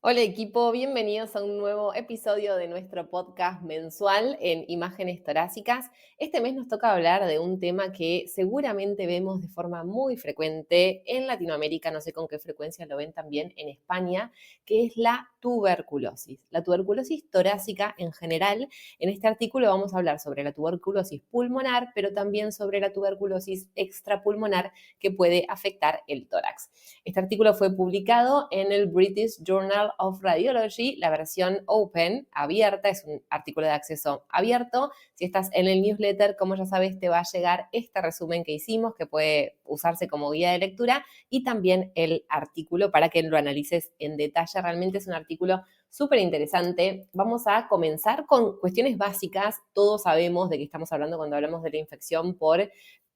Hola equipo, bienvenidos a un nuevo episodio de nuestro podcast mensual en imágenes torácicas. Este mes nos toca hablar de un tema que seguramente vemos de forma muy frecuente en Latinoamérica, no sé con qué frecuencia lo ven también en España, que es la tuberculosis. La tuberculosis torácica en general. En este artículo vamos a hablar sobre la tuberculosis pulmonar, pero también sobre la tuberculosis extrapulmonar que puede afectar el tórax. Este artículo fue publicado en el British Journal of Radiology, la versión open, abierta, es un artículo de acceso abierto. Si estás en el newsletter, como ya sabes, te va a llegar este resumen que hicimos, que puede usarse como guía de lectura, y también el artículo para que lo analices en detalle. Realmente es un artículo súper interesante. Vamos a comenzar con cuestiones básicas. Todos sabemos de qué estamos hablando cuando hablamos de la infección por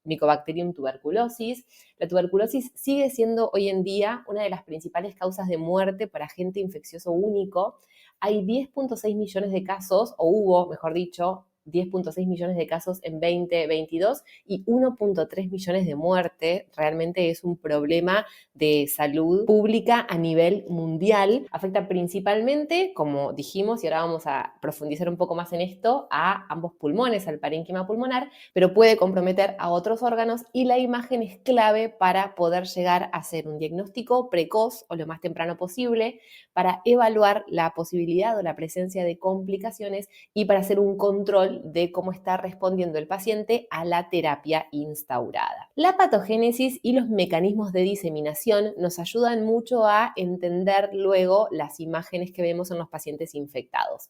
Mycobacterium tuberculosis. La tuberculosis sigue siendo hoy en día una de las principales causas de muerte para agente infeccioso único. Hay 10.6 millones de casos, o hubo, mejor dicho, 10.6 millones de casos en 2022 y 1.3 millones de muertes. Realmente es un problema de salud pública a nivel mundial. Afecta principalmente, como dijimos, y ahora vamos a profundizar un poco más en esto, a ambos pulmones, al parénquima pulmonar, pero puede comprometer a otros órganos y la imagen es clave para poder llegar a hacer un diagnóstico precoz o lo más temprano posible, para evaluar la posibilidad o la presencia de complicaciones y para hacer un control de cómo está respondiendo el paciente a la terapia instaurada. La patogénesis y los mecanismos de diseminación nos ayudan mucho a entender luego las imágenes que vemos en los pacientes infectados.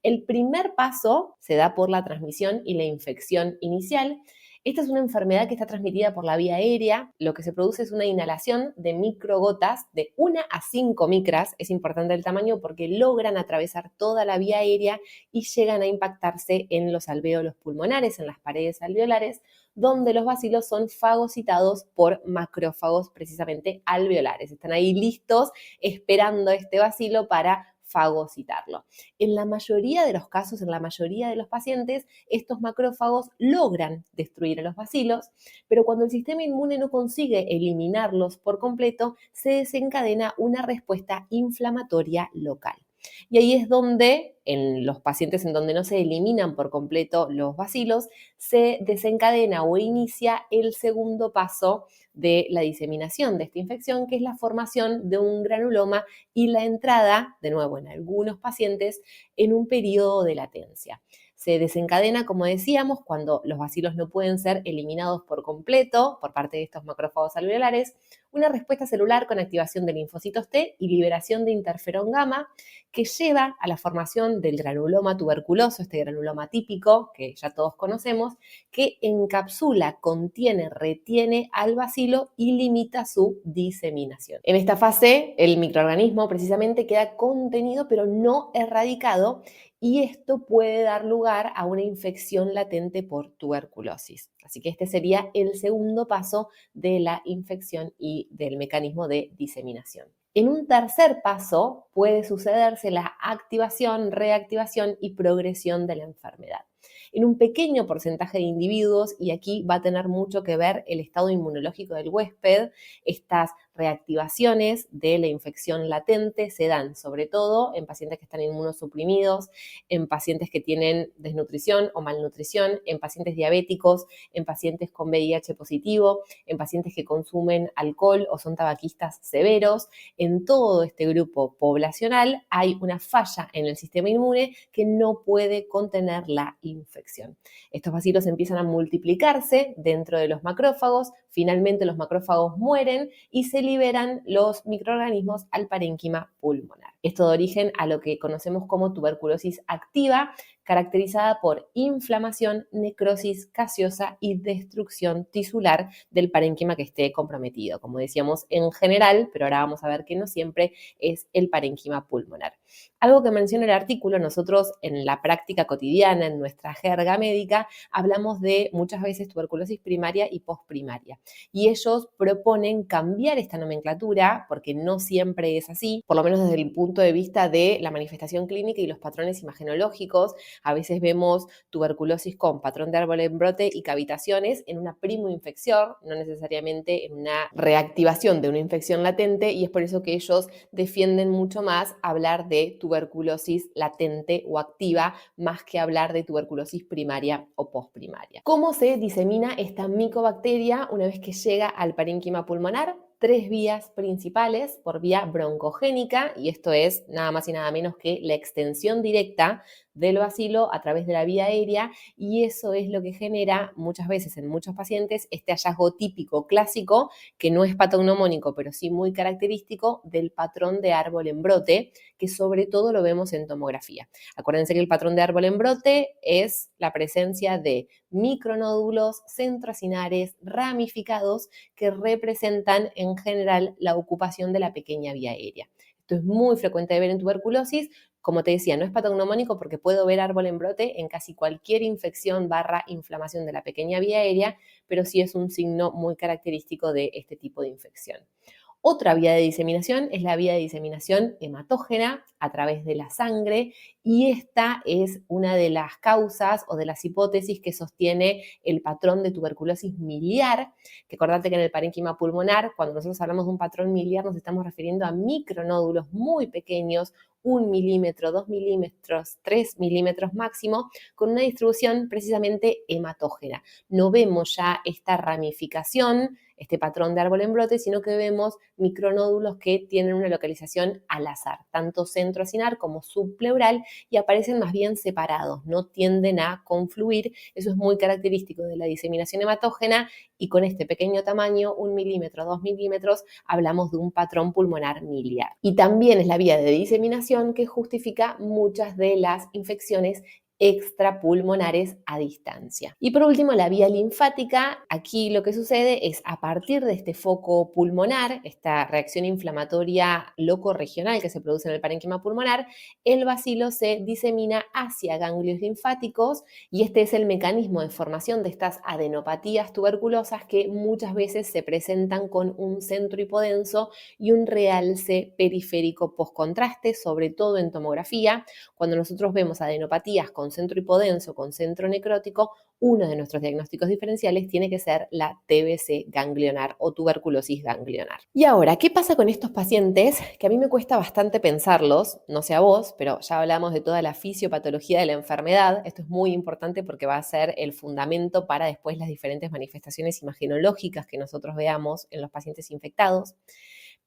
El primer paso se da por la transmisión y la infección inicial. Esta es una enfermedad que está transmitida por la vía aérea. Lo que se produce es una inhalación de microgotas de 1 a 5 micras. Es importante el tamaño porque logran atravesar toda la vía aérea y llegan a impactarse en los alvéolos pulmonares, en las paredes alveolares, donde los bacilos son fagocitados por macrófagos precisamente alveolares. Están ahí listos esperando este bacilo para fagocitarlo. En la mayoría de los casos, en la mayoría de los pacientes, estos macrófagos logran destruir a los bacilos, pero cuando el sistema inmune no consigue eliminarlos por completo, se desencadena una respuesta inflamatoria local. Y ahí es donde, en los pacientes en donde no se eliminan por completo los bacilos, se desencadena o inicia el segundo paso de la diseminación de esta infección, que es la formación de un granuloma y la entrada, de nuevo en algunos pacientes, en un periodo de latencia. Se desencadena, como decíamos, cuando los bacilos no pueden ser eliminados por completo por parte de estos macrófagos alveolares, una respuesta celular con activación de linfocitos T y liberación de interferón gamma que lleva a la formación del granuloma tuberculoso, este granuloma típico que ya todos conocemos, que encapsula, contiene, retiene al bacilo y limita su diseminación. En esta fase, el microorganismo precisamente queda contenido pero no erradicado y esto puede dar lugar a una infección latente por tuberculosis. Así que este sería el segundo paso de la infección y del mecanismo de diseminación. En un tercer paso puede sucederse la activación, reactivación y progresión de la enfermedad. En un pequeño porcentaje de individuos, y aquí va a tener mucho que ver el estado inmunológico del huésped, estas reactivaciones de la infección latente se dan sobre todo en pacientes que están inmunosuprimidos, en pacientes que tienen desnutrición o malnutrición, en pacientes diabéticos, en pacientes con VIH positivo, en pacientes que consumen alcohol o son tabaquistas severos. En todo este grupo poblacional hay una falla en el sistema inmune que no puede contener la infección. Estos bacilos empiezan a multiplicarse dentro de los macrófagos, finalmente los macrófagos mueren y se liberan los microorganismos al parénquima pulmonar. Esto da origen a lo que conocemos como tuberculosis activa, caracterizada por inflamación, necrosis gaseosa y destrucción tisular del parénquima que esté comprometido. Como decíamos, en general, pero ahora vamos a ver que no siempre es el parénquima pulmonar. Algo que menciona el artículo, nosotros en la práctica cotidiana, en nuestra jerga médica, hablamos de muchas veces tuberculosis primaria y posprimaria. Y ellos proponen cambiar esta nomenclatura, porque no siempre es así, por lo menos desde el punto de vista de la manifestación clínica y los patrones imagenológicos. A veces vemos tuberculosis con patrón de árbol en brote y cavitaciones en una primoinfección, no necesariamente en una reactivación de una infección latente, y es por eso que ellos defienden mucho más hablar de tuberculosis latente o activa más que hablar de tuberculosis primaria o postprimaria. ¿Cómo se disemina esta micobacteria una vez que llega al parénquima pulmonar? 3 vías principales: por vía broncogénica, y esto es nada más y nada menos que la extensión directa del bacilo a través de la vía aérea, y eso es lo que genera muchas veces en muchos pacientes este hallazgo típico clásico, que no es patognomónico, pero sí muy característico del patrón de árbol en brote, que sobre todo lo vemos en tomografía. Acuérdense que el patrón de árbol en brote es la presencia de micronódulos centroacinares ramificados que representan en general la ocupación de la pequeña vía aérea. Esto es muy frecuente de ver en tuberculosis. Como te decía, no es patognomónico porque puedo ver árbol en brote en casi cualquier infección / inflamación de la pequeña vía aérea, pero sí es un signo muy característico de este tipo de infección. Otra vía de diseminación es la vía de diseminación hematógena a través de la sangre, y esta es una de las causas o de las hipótesis que sostiene el patrón de tuberculosis miliar, que acordate que en el parénquima pulmonar, cuando nosotros hablamos de un patrón miliar, nos estamos refiriendo a micronódulos muy pequeños, 1 milímetro, 2 milímetros, 3 milímetros máximo, con una distribución precisamente hematógena. No vemos ya esta ramificación, este patrón de árbol en brote, sino que vemos micronódulos que tienen una localización al azar, tanto centroacinar como subpleural, y aparecen más bien separados, no tienden a confluir. Eso es muy característico de la diseminación hematógena, y con este pequeño tamaño, 1 milímetro, 2 milímetros, hablamos de un patrón pulmonar miliar. Y también es la vía de diseminación que justifica muchas de las infecciones extrapulmonares a distancia. Y por último, la vía linfática. Aquí lo que sucede es, a partir de este foco pulmonar, esta reacción inflamatoria locorregional que se produce en el parénquima pulmonar, el bacilo se disemina hacia ganglios linfáticos, y este es el mecanismo de formación de estas adenopatías tuberculosas que muchas veces se presentan con un centro hipodenso y un realce periférico postcontraste, sobre todo en tomografía. Cuando nosotros vemos adenopatías con centro hipodenso, con centro necrótico, uno de nuestros diagnósticos diferenciales tiene que ser la TBC ganglionar o tuberculosis ganglionar. Y ahora, ¿qué pasa con estos pacientes? Que a mí me cuesta bastante pensarlos, no sé a vos, pero ya hablamos de toda la fisiopatología de la enfermedad. Esto es muy importante porque va a ser el fundamento para después las diferentes manifestaciones imagenológicas que nosotros veamos en los pacientes infectados.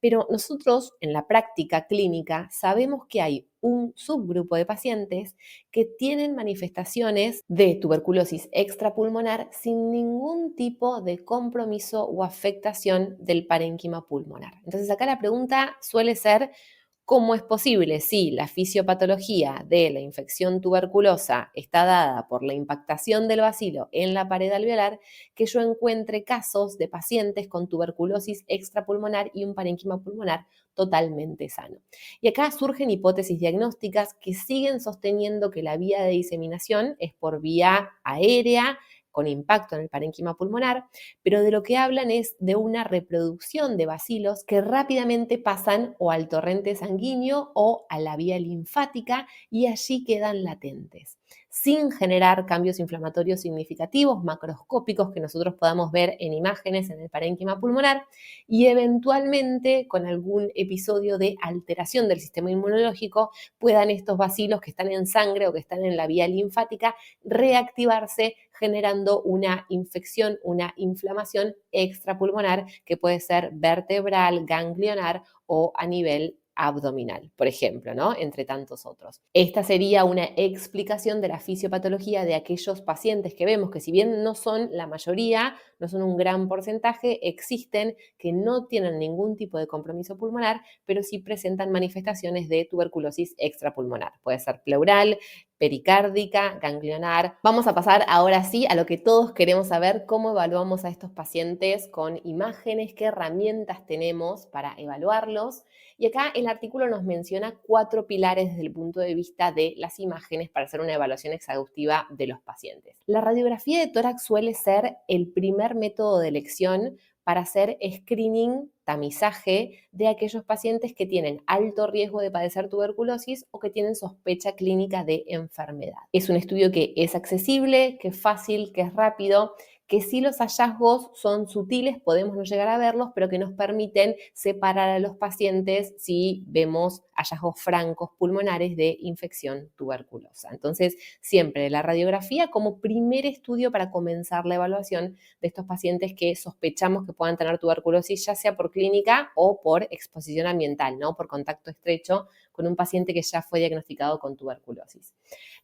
Pero nosotros en la práctica clínica sabemos que hay un subgrupo de pacientes que tienen manifestaciones de tuberculosis extrapulmonar sin ningún tipo de compromiso o afectación del parénquima pulmonar. Entonces acá la pregunta suele ser: ¿cómo es posible, si la fisiopatología de la infección tuberculosa está dada por la impactación del bacilo en la pared alveolar, que yo encuentre casos de pacientes con tuberculosis extrapulmonar y un parénquima pulmonar totalmente sano? Y acá surgen hipótesis diagnósticas que siguen sosteniendo que la vía de diseminación es por vía aérea, con impacto en el parénquima pulmonar, pero de lo que hablan es de una reproducción de bacilos que rápidamente pasan o al torrente sanguíneo o a la vía linfática, y allí quedan latentes, sin generar cambios inflamatorios significativos, macroscópicos, que nosotros podamos ver en imágenes en el parénquima pulmonar, y eventualmente con algún episodio de alteración del sistema inmunológico puedan estos bacilos que están en sangre o que están en la vía linfática reactivarse, generando una infección, una inflamación extrapulmonar que puede ser vertebral, ganglionar o a nivel abdominal, por ejemplo, ¿no? Entre tantos otros. Esta sería una explicación de la fisiopatología de aquellos pacientes que vemos que, si bien no son la mayoría, no son un gran porcentaje, existen, que no tienen ningún tipo de compromiso pulmonar, pero sí presentan manifestaciones de tuberculosis extrapulmonar. Puede ser pleural, pericárdica, ganglionar. Vamos a pasar ahora sí a lo que todos queremos saber: cómo evaluamos a estos pacientes con imágenes, qué herramientas tenemos para evaluarlos. Y acá el artículo nos menciona 4 pilares desde el punto de vista de las imágenes para hacer una evaluación exhaustiva de los pacientes. La radiografía de tórax suele ser el primer método de elección para hacer screening, tamizaje de aquellos pacientes que tienen alto riesgo de padecer tuberculosis o que tienen sospecha clínica de enfermedad. Es un estudio que es accesible, que es fácil, que es rápido, que si los hallazgos son sutiles, podemos no llegar a verlos, pero que nos permiten separar a los pacientes si vemos hallazgos francos pulmonares de infección tuberculosa. Entonces, siempre la radiografía como primer estudio para comenzar la evaluación de estos pacientes que sospechamos que puedan tener tuberculosis, ya sea por clínica o por exposición ambiental, ¿no? Por contacto estrecho con un paciente que ya fue diagnosticado con tuberculosis.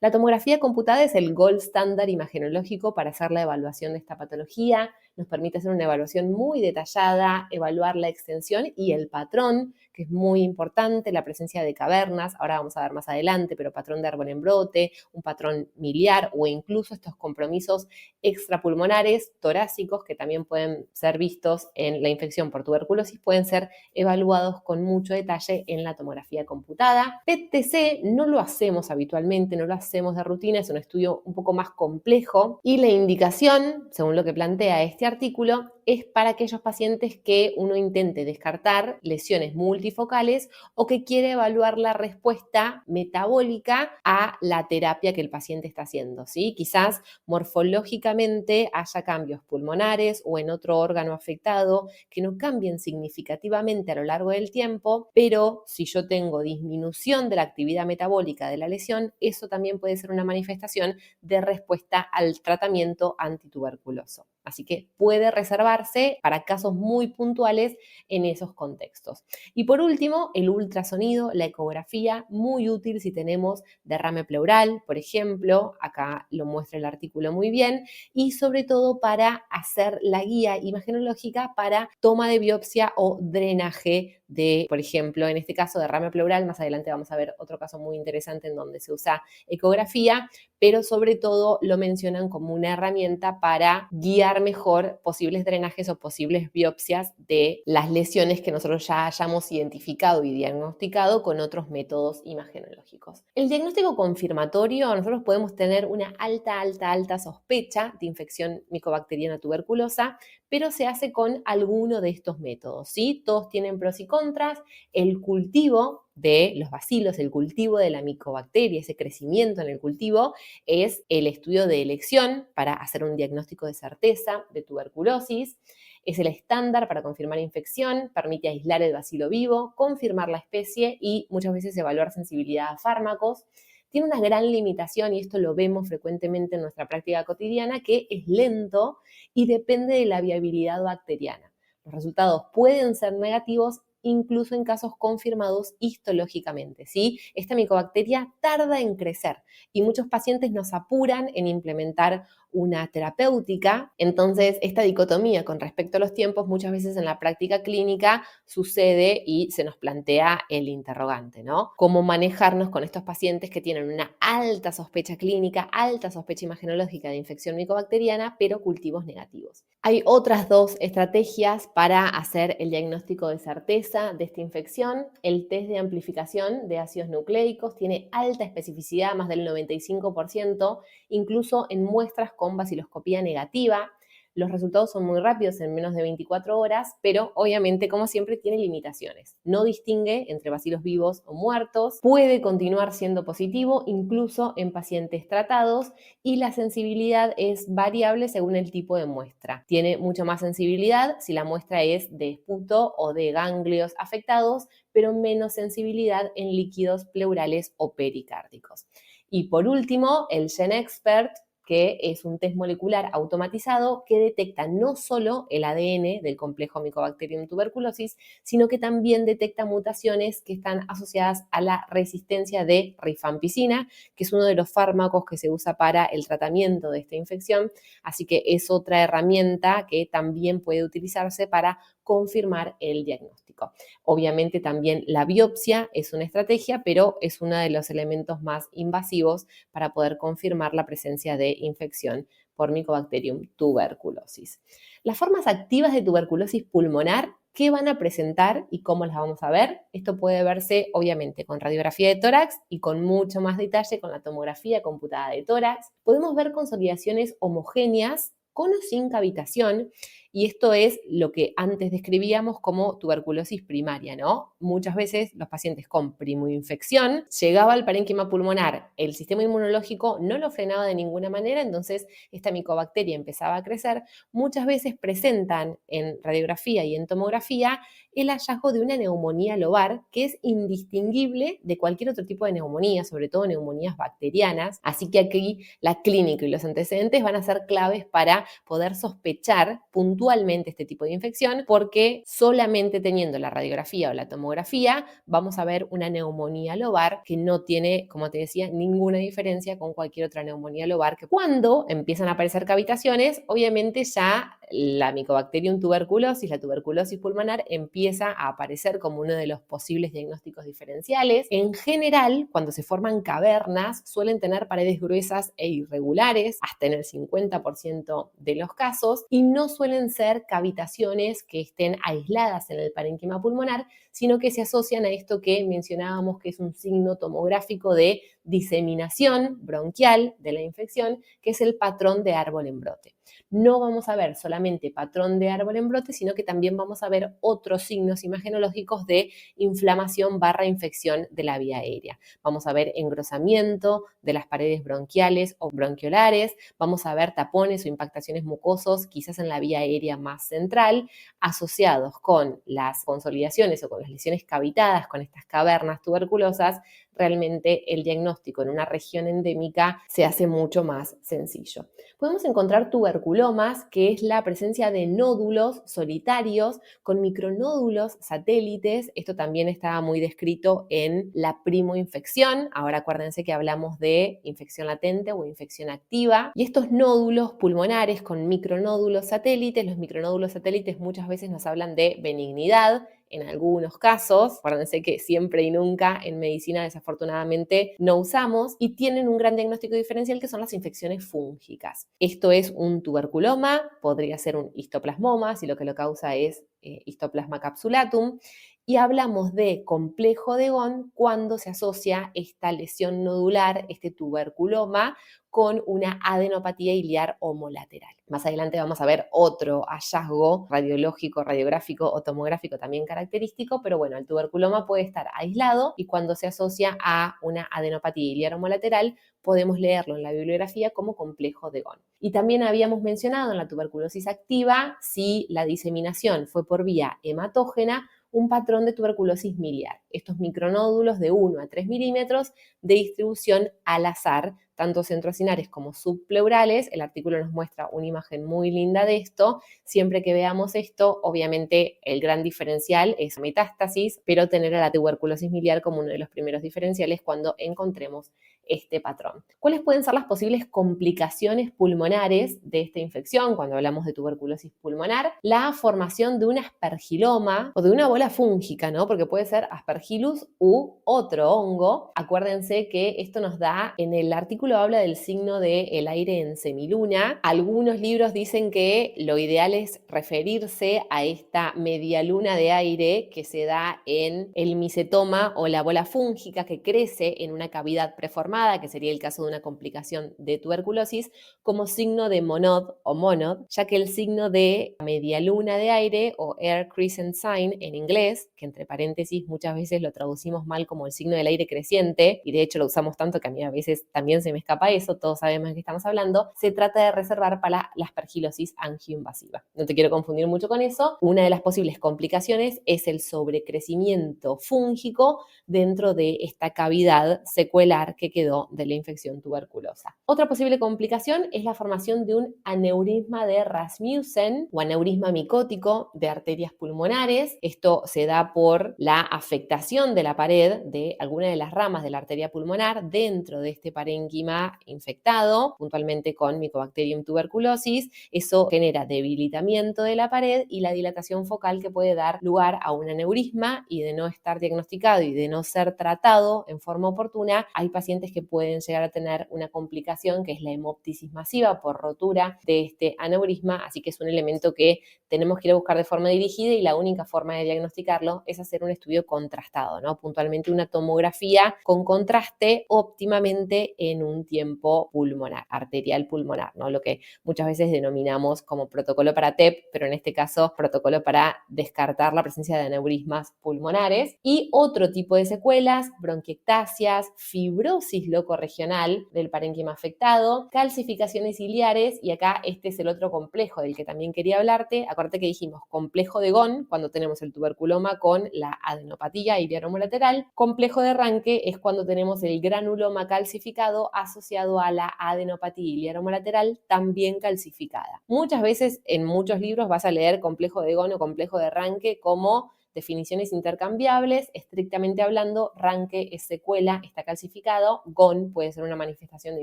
La tomografía computada es el gold standard imagenológico para hacer la evaluación de esta patología. Nos permite hacer una evaluación muy detallada, evaluar la extensión y el patrón, que es muy importante, la presencia de cavernas, ahora vamos a ver más adelante, pero patrón de árbol en brote, un patrón miliar o incluso estos compromisos extrapulmonares, torácicos, que también pueden ser vistos en la infección por tuberculosis, pueden ser evaluados con mucho detalle en la tomografía computada. PET-TC no lo hacemos habitualmente, no lo hacemos de rutina, es un estudio un poco más complejo y la indicación, según lo que plantea este artículo, es para aquellos pacientes que uno intente descartar lesiones multifocales o que quiere evaluar la respuesta metabólica a la terapia que el paciente está haciendo, ¿sí? Quizás morfológicamente haya cambios pulmonares o en otro órgano afectado que no cambien significativamente a lo largo del tiempo, pero si yo tengo disminución de la actividad metabólica de la lesión, eso también puede ser una manifestación de respuesta al tratamiento antituberculoso. Así que puede reservarse para casos muy puntuales en esos contextos. Y por último, el ultrasonido, la ecografía, muy útil si tenemos derrame pleural, por ejemplo, acá lo muestra el artículo muy bien, y sobre todo para hacer la guía imagenológica para toma de biopsia o drenaje de, por ejemplo, en este caso derrame pleural, más adelante vamos a ver otro caso muy interesante en donde se usa ecografía, pero sobre todo lo mencionan como una herramienta para guiar mejor posibles drenajes o posibles biopsias de las lesiones que nosotros ya hayamos identificado y diagnosticado con otros métodos imagenológicos. El diagnóstico confirmatorio, nosotros podemos tener una alta sospecha de infección micobacteriana tuberculosa, pero se hace con alguno de estos métodos, ¿sí? Todos tienen pros y contras. El cultivo de los bacilos, el cultivo de la micobacteria, ese crecimiento en el cultivo, es el estudio de elección para hacer un diagnóstico de certeza de tuberculosis. Es el estándar para confirmar infección, permite aislar el bacilo vivo, confirmar la especie y muchas veces evaluar sensibilidad a fármacos. Tiene una gran limitación, y esto lo vemos frecuentemente en nuestra práctica cotidiana, que es lento y depende de la viabilidad bacteriana. Los resultados pueden ser negativos incluso en casos confirmados histológicamente, ¿sí? Esta micobacteria tarda en crecer y muchos pacientes nos apuran en implementar una terapéutica. Entonces, esta dicotomía con respecto a los tiempos muchas veces en la práctica clínica sucede y se nos plantea el interrogante, ¿no? ¿Cómo manejarnos con estos pacientes que tienen una alta sospecha clínica, alta sospecha imagenológica de infección micobacteriana, pero cultivos negativos? Hay otras dos estrategias para hacer el diagnóstico de certeza de esta infección. El test de amplificación de ácidos nucleicos tiene alta especificidad, más del 95%, incluso en muestras con baciloscopía negativa. Los resultados son muy rápidos, en menos de 24 horas, pero obviamente, como siempre, tiene limitaciones. No distingue entre bacilos vivos o muertos, puede continuar siendo positivo incluso en pacientes tratados y la sensibilidad es variable según el tipo de muestra. Tiene mucho más sensibilidad si la muestra es de esputo o de ganglios afectados, pero menos sensibilidad en líquidos pleurales o pericárdicos. Y por último, el GenExpert, que es un test molecular automatizado que detecta no solo el ADN del complejo Mycobacterium tuberculosis, sino que también detecta mutaciones que están asociadas a la resistencia de rifampicina, que es uno de los fármacos que se usa para el tratamiento de esta infección. Así que es otra herramienta que también puede utilizarse para confirmar el diagnóstico. Obviamente también la biopsia es una estrategia, pero es uno de los elementos más invasivos para poder confirmar la presencia de infección por Mycobacterium tuberculosis. Las formas activas de tuberculosis pulmonar, ¿qué van a presentar y cómo las vamos a ver? Esto puede verse obviamente con radiografía de tórax y con mucho más detalle con la tomografía computada de tórax. Podemos ver consolidaciones homogéneas con o sin cavitación. Y esto es lo que antes describíamos como tuberculosis primaria, ¿no? Muchas veces los pacientes con primoinfección llegaba al parénquima pulmonar, el sistema inmunológico no lo frenaba de ninguna manera, entonces esta micobacteria empezaba a crecer. Muchas veces presentan en radiografía y en tomografía el hallazgo de una neumonía lobar que es indistinguible de cualquier otro tipo de neumonía, sobre todo neumonías bacterianas. Así que aquí la clínica y los antecedentes van a ser claves para poder sospechar puntualmente este tipo de infección, porque solamente teniendo la radiografía o la tomografía vamos a ver una neumonía lobar que no tiene, como te decía, ninguna diferencia con cualquier otra neumonía lobar, que cuando empiezan a aparecer cavitaciones, obviamente ya la Mycobacterium tuberculosis, la tuberculosis pulmonar, empieza a aparecer como uno de los posibles diagnósticos diferenciales. En general, cuando se forman cavernas, suelen tener paredes gruesas e irregulares, hasta en el 50% de los casos, y no suelen ser cavitaciones que estén aisladas en el parénquima pulmonar, sino que se asocian a esto que mencionábamos, que es un signo tomográfico de diseminación bronquial de la infección, que es el patrón de árbol en brote. No vamos a ver solamente patrón de árbol en brote, sino que también vamos a ver otros signos imagenológicos de inflamación / infección de la vía aérea. Vamos a ver engrosamiento de las paredes bronquiales o bronquiolares, vamos a ver tapones o impactaciones mucosos, quizás en la vía aérea más central, asociados con las consolidaciones o con las lesiones cavitadas, con estas cavernas tuberculosas. Realmente el diagnóstico en una región endémica se hace mucho más sencillo. Podemos encontrar tuberculomas, que es la presencia de nódulos solitarios con micronódulos satélites. Esto también estaba muy descrito en la primoinfección. Ahora acuérdense que hablamos de infección latente o infección activa. Y estos nódulos pulmonares con micronódulos satélites, los micronódulos satélites muchas veces nos hablan de benignidad. En algunos casos, acuérdense que siempre y nunca en medicina desafortunadamente no usamos, y tienen un gran diagnóstico diferencial que son las infecciones fúngicas. Esto es un tuberculoma, podría ser un histoplasmoma si lo que lo causa es histoplasma capsulatum, y hablamos de complejo de Ghon cuando se asocia esta lesión nodular, este tuberculoma, con una adenopatía iliar homolateral. Más adelante vamos a ver otro hallazgo radiológico, radiográfico o tomográfico también característico, pero bueno, el tuberculoma puede estar aislado y cuando se asocia a una adenopatía iliar homolateral podemos leerlo en la bibliografía como complejo de Ghon. Y también habíamos mencionado en la tuberculosis activa, si la diseminación fue por vía hematógena, un patrón de tuberculosis miliar. Estos micronódulos de 1 a 3 milímetros de distribución al azar, tanto centrocinares como subpleurales. El artículo nos muestra una imagen muy linda de esto. Siempre que veamos esto, obviamente el gran diferencial es metástasis, pero tener a la tuberculosis miliar como uno de los primeros diferenciales cuando encontremos este patrón. ¿Cuáles pueden ser las posibles complicaciones pulmonares de esta infección cuando hablamos de tuberculosis pulmonar? La formación de un aspergiloma o de una bola fúngica, ¿no? Porque puede ser Aspergillus u otro hongo. Acuérdense que esto nos da, en el artículo habla del signo del aire en semiluna. Algunos libros dicen que lo ideal es referirse a esta medialuna de aire que se da en el micetoma o la bola fúngica que crece en una cavidad preformada, que sería el caso de una complicación de tuberculosis, como signo de monod o monod, ya que el signo de medialuna de aire o air crescent sign en inglés, que entre paréntesis muchas veces lo traducimos mal como el signo del aire creciente, y de hecho lo usamos tanto que a mí a veces también se me escapa eso, todos sabemos de qué estamos hablando, se trata de reservar para la aspergilosis angioinvasiva. No te quiero confundir mucho con eso. Una de las posibles complicaciones es el sobrecrecimiento fúngico dentro de esta cavidad secuelar que quedó de la infección tuberculosa. Otra posible complicación es la formación de un aneurisma de Rasmussen o aneurisma micótico de arterias pulmonares. Esto se da por la afectación de la pared de alguna de las ramas de la arteria pulmonar dentro de este parénquima infectado, puntualmente con Mycobacterium tuberculosis. Eso genera debilitamiento de la pared y la dilatación focal que puede dar lugar a un aneurisma, y de no estar diagnosticado y de no ser tratado en forma oportuna, hay pacientes que pueden llegar a tener una complicación que es la hemoptisis masiva por rotura de este aneurisma, así que es un elemento que tenemos que ir a buscar de forma dirigida y la única forma de diagnosticarlo es hacer un estudio contrastado, ¿no? Puntualmente una tomografía con contraste óptimamente en un un tiempo pulmonar, arterial pulmonar, ¿no? Lo que muchas veces denominamos como protocolo para TEP, pero en este caso protocolo para descartar la presencia de aneurismas pulmonares. Y otro tipo de secuelas, bronquiectasias, fibrosis locorregional del parénquima afectado, calcificaciones ciliares, y acá este es el otro complejo del que también quería hablarte. Acuérdate que dijimos complejo de Ghon cuando tenemos el tuberculoma con la adenopatía iliaromolateral. Complejo de Ranke es cuando tenemos el granuloma calcificado asociado a la adenopatía iliaromolateral también calcificada. Muchas veces en muchos libros vas a leer complejo de Ghon o complejo de Ranke como definiciones intercambiables. Estrictamente hablando, Ranke es secuela, está calcificado. Ghon puede ser una manifestación de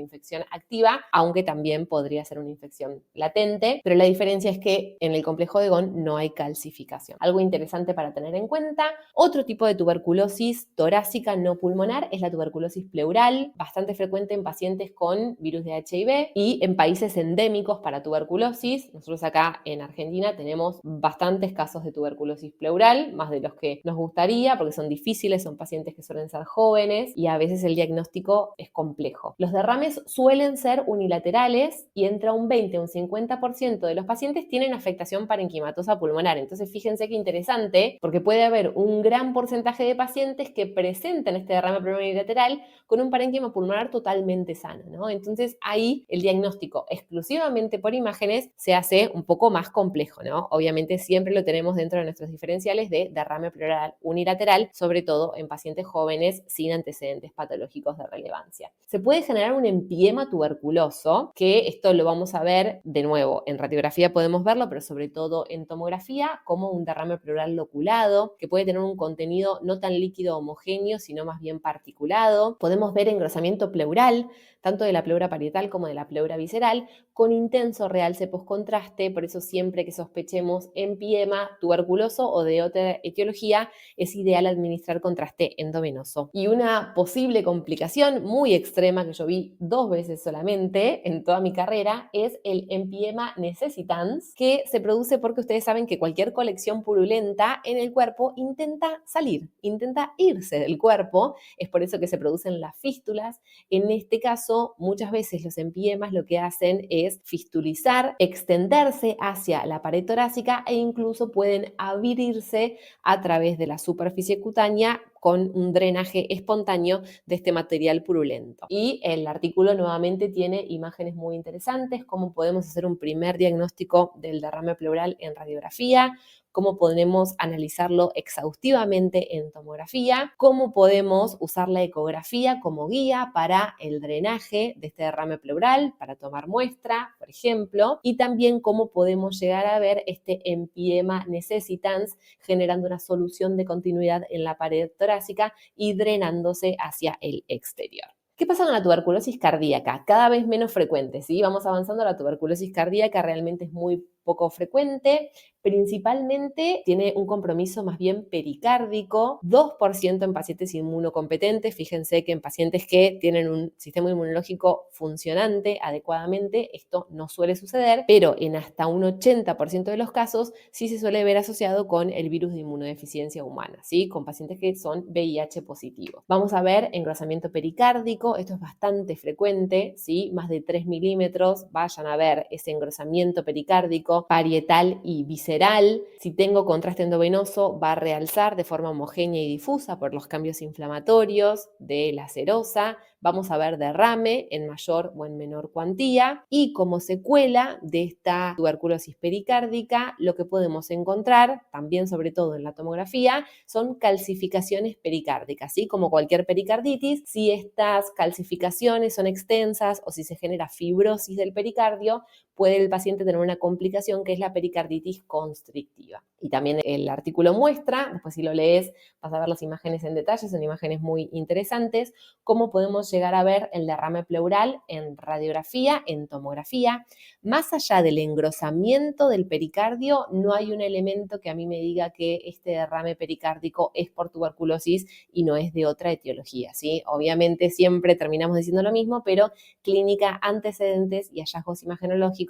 infección activa, aunque también podría ser una infección latente, pero la diferencia es que en el complejo de Ghon no hay calcificación. Algo interesante para tener en cuenta. Otro tipo de tuberculosis torácica no pulmonar es la tuberculosis pleural, bastante frecuente en pacientes con virus de HIV y en países endémicos para tuberculosis. Nosotros acá en Argentina tenemos bastantes casos de tuberculosis pleural, más de los que nos gustaría, porque son difíciles, son pacientes que suelen ser jóvenes y a veces el diagnóstico es complejo. Los derrames suelen ser unilaterales y entre un 20 y un 50% de los pacientes tienen afectación parenquimatosa pulmonar. Entonces, fíjense qué interesante, porque puede haber un gran porcentaje de pacientes que presentan este derrame pulmonar unilateral con un parénquima pulmonar totalmente sano, ¿no? Entonces, ahí el diagnóstico exclusivamente por imágenes se hace un poco más complejo, ¿no? Obviamente siempre lo tenemos dentro de nuestros diferenciales de derrame pleural unilateral, sobre todo en pacientes jóvenes sin antecedentes patológicos de relevancia. Se puede generar un empiema tuberculoso, que esto lo vamos a ver de nuevo, en radiografía podemos verlo, pero sobre todo en tomografía, como un derrame pleural loculado, que puede tener un contenido no tan líquido homogéneo, sino más bien particulado. Podemos ver engrosamiento pleural, tanto de la pleura parietal como de la pleura visceral, con intenso realce postcontraste. Por eso siempre que sospechemos empiema tuberculoso o de otra etiología, es ideal administrar contraste endovenoso. Y una posible complicación muy extrema que yo vi 2 veces solamente en toda mi carrera es el empiema necessitans, que se produce porque ustedes saben que cualquier colección purulenta en el cuerpo intenta salir, intenta irse del cuerpo. Es por eso que se producen las fístulas. En este caso, muchas veces los empiemas lo que hacen es fistulizar, extenderse hacia la pared torácica e incluso pueden abrirse a través de la superficie cutánea con un drenaje espontáneo de este material purulento. Y el artículo nuevamente tiene imágenes muy interesantes, cómo podemos hacer un primer diagnóstico del derrame pleural en radiografía, cómo podemos analizarlo exhaustivamente en tomografía, cómo podemos usar la ecografía como guía para el drenaje de este derrame pleural, para tomar muestra, por ejemplo, y también cómo podemos llegar a ver este empiema necessitans generando una solución de continuidad en la pared torácica y drenándose hacia el exterior. ¿Qué pasa con la tuberculosis cardíaca? Cada vez menos frecuente, ¿sí? Vamos avanzando, la tuberculosis cardíaca realmente es muy poco frecuente, principalmente tiene un compromiso más bien pericárdico, 2% en pacientes inmunocompetentes. Fíjense que en pacientes que tienen un sistema inmunológico funcionante adecuadamente, esto no suele suceder, pero en hasta un 80% de los casos sí se suele ver asociado con el virus de inmunodeficiencia humana, ¿sí? Con pacientes que son VIH positivos. Vamos a ver engrosamiento pericárdico, esto es bastante frecuente, ¿sí? Más de 3 milímetros, vayan a ver ese engrosamiento pericárdico parietal y visceral. Si tengo contraste endovenoso, va a realzar de forma homogénea y difusa por los cambios inflamatorios de la serosa. Vamos a ver derrame en mayor o en menor cuantía, y como secuela de esta tuberculosis pericárdica, lo que podemos encontrar, también sobre todo en la tomografía, son calcificaciones pericárdicas, ¿sí? Como cualquier pericarditis, si estas calcificaciones son extensas o si se genera fibrosis del pericardio, puede el paciente tener una complicación que es la pericarditis constrictiva. Y también el artículo muestra, después si lo lees vas a ver las imágenes en detalle, son imágenes muy interesantes, cómo podemos llegar a ver el derrame pleural en radiografía, en tomografía. Más allá del engrosamiento del pericardio, no hay un elemento que a mí me diga que este derrame pericárdico es por tuberculosis y no es de otra etiología, ¿sí? Obviamente siempre terminamos diciendo lo mismo, pero clínica, antecedentes y hallazgos imagenológicos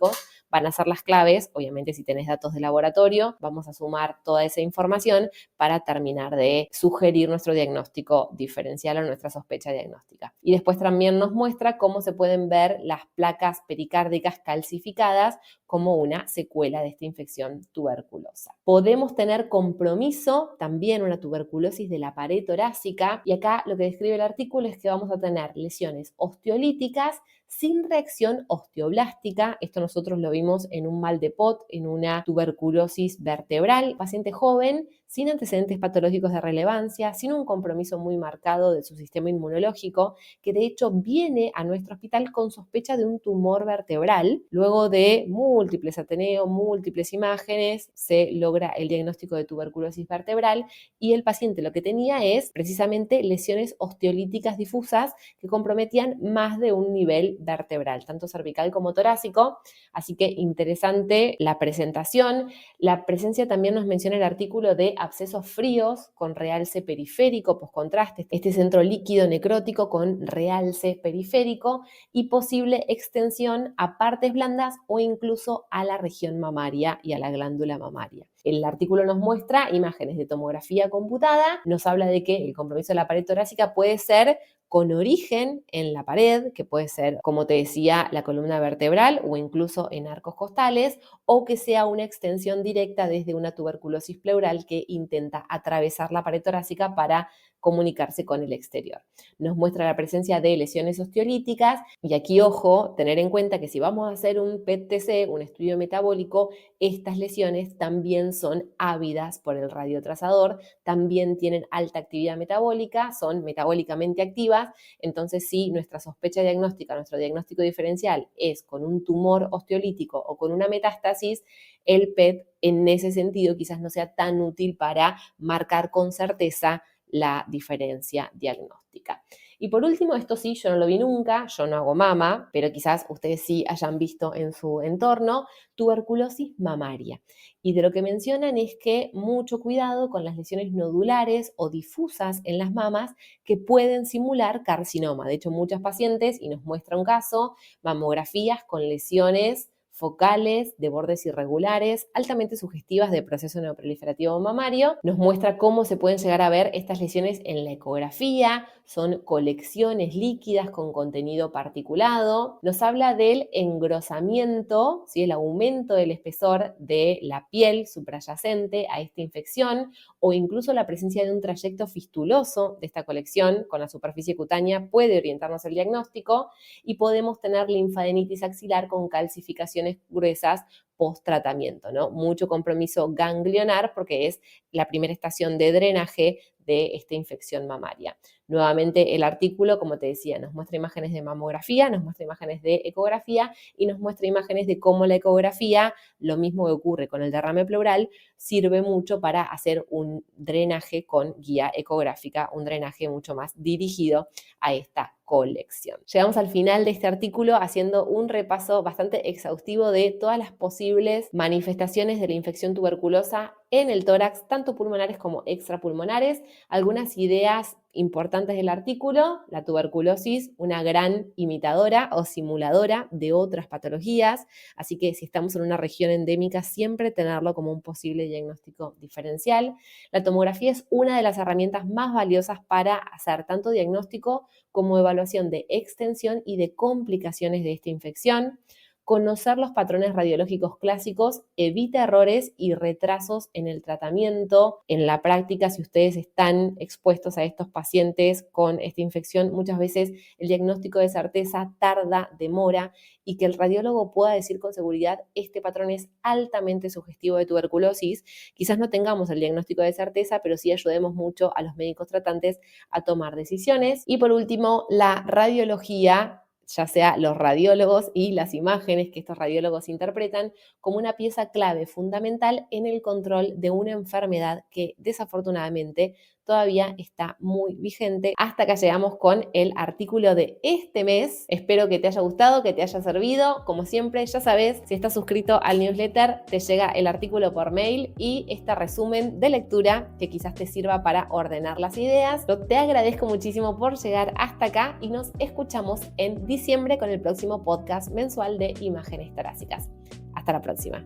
van a ser las claves después, obviamente si tenés datos de laboratorio, vamos a sumar toda esa información para terminar de sugerir nuestro diagnóstico diferencial o nuestra sospecha diagnóstica. Y después también nos muestra cómo se pueden ver las placas pericárdicas calcificadas como una secuela de esta infección tuberculosa. Podemos tener compromiso, también una tuberculosis de la pared torácica, y acá lo que describe el artículo es que vamos a tener lesiones osteolíticas sin reacción osteoblástica. Esto nosotros lo vimos en un mal de Pot, en una tuberculosis vertebral, paciente joven, sin antecedentes patológicos de relevancia, sin un compromiso muy marcado de su sistema inmunológico, que de hecho viene a nuestro hospital con sospecha de un tumor vertebral. Luego de múltiples ateneos, múltiples imágenes, se logra el diagnóstico de tuberculosis vertebral y el paciente lo que tenía es precisamente lesiones osteolíticas difusas que comprometían más de un nivel vertebral, tanto cervical como torácico. Así que interesante la presentación. La presencia también nos menciona el artículo de abscesos fríos con realce periférico, postcontraste, este centro líquido necrótico con realce periférico y posible extensión a partes blandas o incluso a la región mamaria y a la glándula mamaria. El artículo nos muestra imágenes de tomografía computada, nos habla de que el compromiso de la pared torácica puede ser con origen en la pared, que puede ser, como te decía, la columna vertebral o incluso en arcos costales, o que sea una extensión directa desde una tuberculosis pleural que intenta atravesar la pared torácica para comunicarse con el exterior. Nos muestra la presencia de lesiones osteolíticas y aquí, ojo, tener en cuenta que si vamos a hacer un PET-TC, un estudio metabólico, estas lesiones también son ávidas por el radiotrazador, también tienen alta actividad metabólica, son metabólicamente activas. Entonces, si nuestra sospecha diagnóstica, nuestro diagnóstico diferencial es con un tumor osteolítico o con una metástasis, el PET en ese sentido quizás no sea tan útil para marcar con certeza la diferencia diagnóstica. Y por último, esto sí, yo no lo vi nunca, yo no hago mama, pero quizás ustedes sí hayan visto en su entorno, tuberculosis mamaria. Y de lo que mencionan es que mucho cuidado con las lesiones nodulares o difusas en las mamas que pueden simular carcinoma. De hecho, muchas pacientes, y nos muestra un caso, mamografías con lesiones focales de bordes irregulares, altamente sugestivas de proceso neoproliferativo mamario. Nos muestra cómo se pueden llegar a ver estas lesiones en la ecografía, son colecciones líquidas con contenido particulado. Nos habla del engrosamiento, ¿sí? El aumento del espesor de la piel suprayacente a esta infección o incluso la presencia de un trayecto fistuloso de esta colección con la superficie cutánea puede orientarnos al diagnóstico y podemos tener linfadenitis axilar con calcificaciones gruesas post-tratamiento, ¿no? Mucho compromiso ganglionar porque es la primera estación de drenaje de esta infección mamaria. Nuevamente el artículo, como te decía, nos muestra imágenes de mamografía, nos muestra imágenes de ecografía y nos muestra imágenes de cómo la ecografía, lo mismo que ocurre con el derrame pleural, sirve mucho para hacer un drenaje con guía ecográfica, un drenaje mucho más dirigido a esta colección. Llegamos al final de este artículo haciendo un repaso bastante exhaustivo de todas las posibles manifestaciones de la infección tuberculosa en el tórax, tanto pulmonares como extrapulmonares. Algunas ideas importantes del artículo: la tuberculosis, una gran imitadora o simuladora de otras patologías, así que si estamos en una región endémica, siempre tenerlo como un posible diagnóstico diferencial. La tomografía es una de las herramientas más valiosas para hacer tanto diagnóstico como evaluación de extensión y de complicaciones de esta infección. Conocer los patrones radiológicos clásicos evita errores y retrasos en el tratamiento. En la práctica, si ustedes están expuestos a estos pacientes con esta infección, muchas veces el diagnóstico de certeza tarda, demora, y que el radiólogo pueda decir con seguridad: este patrón es altamente sugestivo de tuberculosis. Quizás no tengamos el diagnóstico de certeza, pero sí ayudemos mucho a los médicos tratantes a tomar decisiones. Y por último, la radiología, ya sea los radiólogos y las imágenes que estos radiólogos interpretan, como una pieza clave fundamental en el control de una enfermedad que desafortunadamente todavía está muy vigente. Hasta acá llegamos con el artículo de este mes. Espero que te haya gustado, que te haya servido. Como siempre, ya sabes, si estás suscrito al newsletter, te llega el artículo por mail y este resumen de lectura que quizás te sirva para ordenar las ideas. Yo te agradezco muchísimo por llegar hasta acá y nos escuchamos en diciembre con el próximo podcast mensual de Imágenes Torácicas. Hasta la próxima.